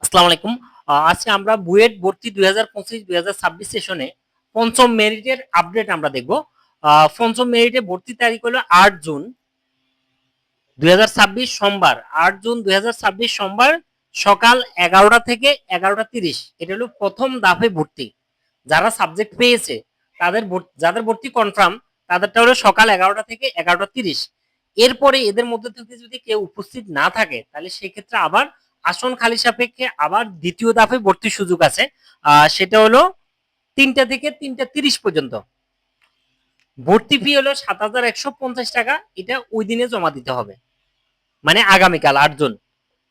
আসসালামু আলাইকুম। আজকে আমরা বুয়েট ভর্তি 2025-2026 সেশনে পঞ্চম মেরিটের আপডেট আমরা দেখব। পঞ্চম মেরিটে ভর্তির তারিখ হলো 8 জুন 2026 সোমবার। 8 জুন 2026 সোমবার সকাল 11টা থেকে 11টা 30। এটা হলো প্রথম ধাপে ভর্তি। যারা সাবজেক্ট পেয়েছে যাদের ভর্তি কনফার্ম তাদেরটা হলো সকাল 11টা থেকে 11টা 30। এরপরে এদের মধ্যে থেকে যদি কেউ উপস্থিত না থাকে তাহলে সেক্ষেত্রে আবার আসন খালি সাপেক্ষে আবার দ্বিতীয় ধাপে ভর্তির সুযোগ আছে। সেটা হলো 3টা থেকে 3টা 30 পর্যন্ত। ভর্তি ফি হলো 7,150 টাকা। এটা ওই দিনে জমা দিতে হবে, মানে আগামীকাল 8 জুন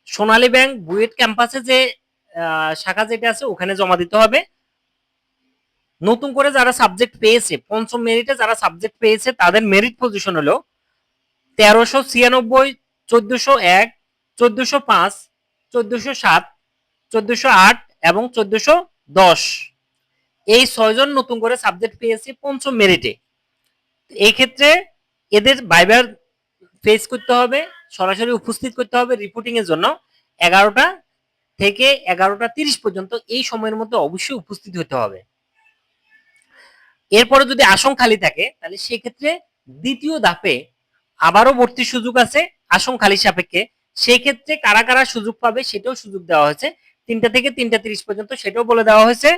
সোনালী ব্যাংক বুয়েট ক্যাম্পাসে যে শাখা যেটা আছে ওখানে জমা দিতে হবে। নতুন করে যারা সাবজেক্ট পেয়েছে, পঞ্চম মেরিটে যারা সাবজেক্ট পেয়েছে তাদের মেরিট পজিশন হলো 1396, 1401, 1405, 1407, 1408 এবং 1410। এই 6 জন নতুন করে সাবজেক্ট পেয়েছে পঞ্চম মেরিটে। এই ক্ষেত্রে এদের ভাইবার ফেস করতে হবে, সরাসরি উপস্থিত করতে হবে রিপোর্টিং এর জন্য। 11টা থেকে 11টা 30 পর্যন্ত এই সময়ের মধ্যে অবশ্যই উপস্থিত হতে হবে। এরপরে যদি আসন খালি থাকে তাহলে সেক্ষেত্রে দ্বিতীয় ধাপে আবারও ভর্তির সুযোগ আছে আসন খালি সাপেক্ষে। সেই ক্ষেত্রে কারা কারা সুযোগ পাবে সেটাও সুযোগ দেওয়া হয়েছে। 3টা থেকে 3টা 30 পর্যন্ত সেটাও বলে দেওয়া হয়েছে।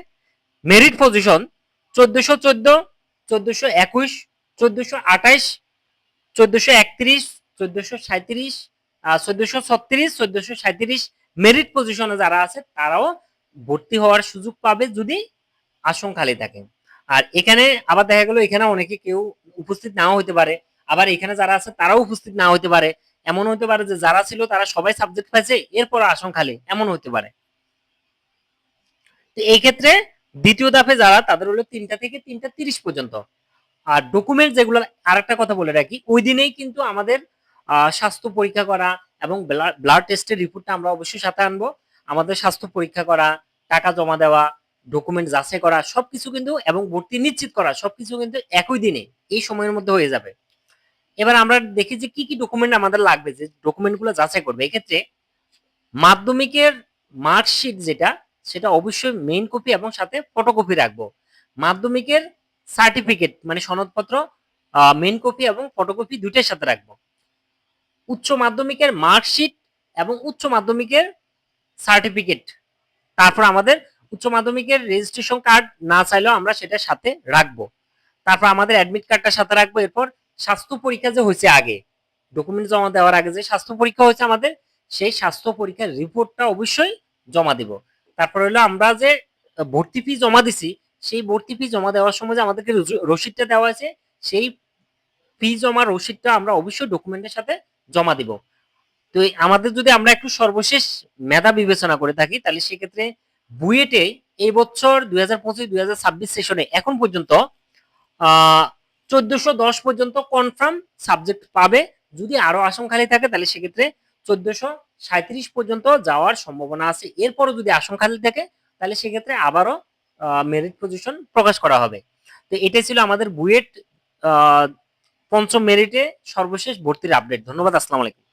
মেরিট পজিশন 1414, 1421, 1428, 1431, 1437, 1436, 1437 মেরিট পজিশনে যারা আছে তারাও ভর্তি হওয়ার সুযোগ পাবে যদি আসন খালি থাকে। আর এখানে আবার দেখা গেল এখানে অনেকে কেউ উপস্থিত নাও হতে পারে, আবার এখানে যারা আছে তারাও উপস্থিত না হতে পারে। এমন হতে পারে যে যারা ছিল তারা সবাই সাবজেক্ট পাইছে এরপর আসন খালি, এমন হতে পারে। তো এই ক্ষেত্রে দ্বিতীয় ধাপে যারা তাদের হলো 3টা থেকে 3টা 30 পর্যন্ত। আর ডকুমেন্ট যেগুলো আরেকটা কথা বলে রাখি, ওই দিনেই কিন্তু আমাদের স্বাস্থ্য পরীক্ষা করা এবং ব্লাড টেস্টের রিপোর্টটা আমরা অবশ্যই সাথে আনবো। আমাদের স্বাস্থ্য পরীক্ষা করা, টাকা জমা দেওয়া, ডকুমেন্ট যাচাই করা সবকিছু কিন্তু এবং ভর্তি নিশ্চিত করা সবকিছু কিন্তু একই দিনে এই সময়ের মধ্যে হয়ে যাবে। এবার আমরা দেখি যে কি কি ডকুমেন্ট আমাদের লাগবে, যে ডকুমেন্টগুলো যাচাই করবে। এক্ষেত্রে মাধ্যমিকের মার্কশিট যেটা, সেটা অবশ্যই মেইন কপি এবং সাথে ফটোকপি রাখবো। মাধ্যমিকের সার্টিফিকেট মানে সনদপত্র মেইন কপি এবং ফটোকপি দুইটার সাথে রাখবো। উচ্চ মাধ্যমিকের মার্কশিট এবং উচ্চ মাধ্যমিকের সার্টিফিকেট, তারপর আমাদের উচ্চ মাধ্যমিকের রেজিস্ট্রেশন কার্ড না চাইলেও আমরা সেটার সাথে রাখবো। তারপর আমাদের অ্যাডমিট কার্ডটা সাথে রাখবো। এরপর স্বাস্থ্য পরীক্ষা যে হয়েছে আগে, ডকুমেন্ট জমা দেওয়ার আগে যে স্বাস্থ্য পরীক্ষা হয়েছে আমাদের, সেই স্বাস্থ্য পরীক্ষার রিপোর্টটা অবশ্যই জমা দিব। তারপর হলো আমরা যে ভর্তি ফি জমা দিছি, সেই ভর্তি ফি জমা দেওয়ার সময় যে আমাদেরকে রসিদটা দেওয়া আছে, সেই ফি জমা রসিদটা আমরা অবশ্যই ডকুমেন্টের সাথে জমা দিব। তো আমাদের যদি আমরা একটু সর্বশেষ মেধা বিবেচনা করে থাকি তাহলে সেক্ষেত্রে বুয়েটে এই বছর 2025-2026 সেশনে এখন পর্যন্ত 1410 পর্যন্ত কনফার্ম সাবজেক্ট পাবে। যদি আরো আসন খালি থাকে তাহলে সেক্ষেত্রে 1437 পর্যন্ত যাওয়ার সম্ভাবনা আছে। এরপরও যদি আসন খালি থাকে তাহলে সেক্ষেত্রে আবারও মেরিট পজিশন প্রকাশ করা হবে। তো এটাই ছিল আমাদের বুয়েট পঞ্চম মেরিটে সর্বশেষ ভর্তির আপডেট। ধন্যবাদ। আসসালামু আলাইকুম।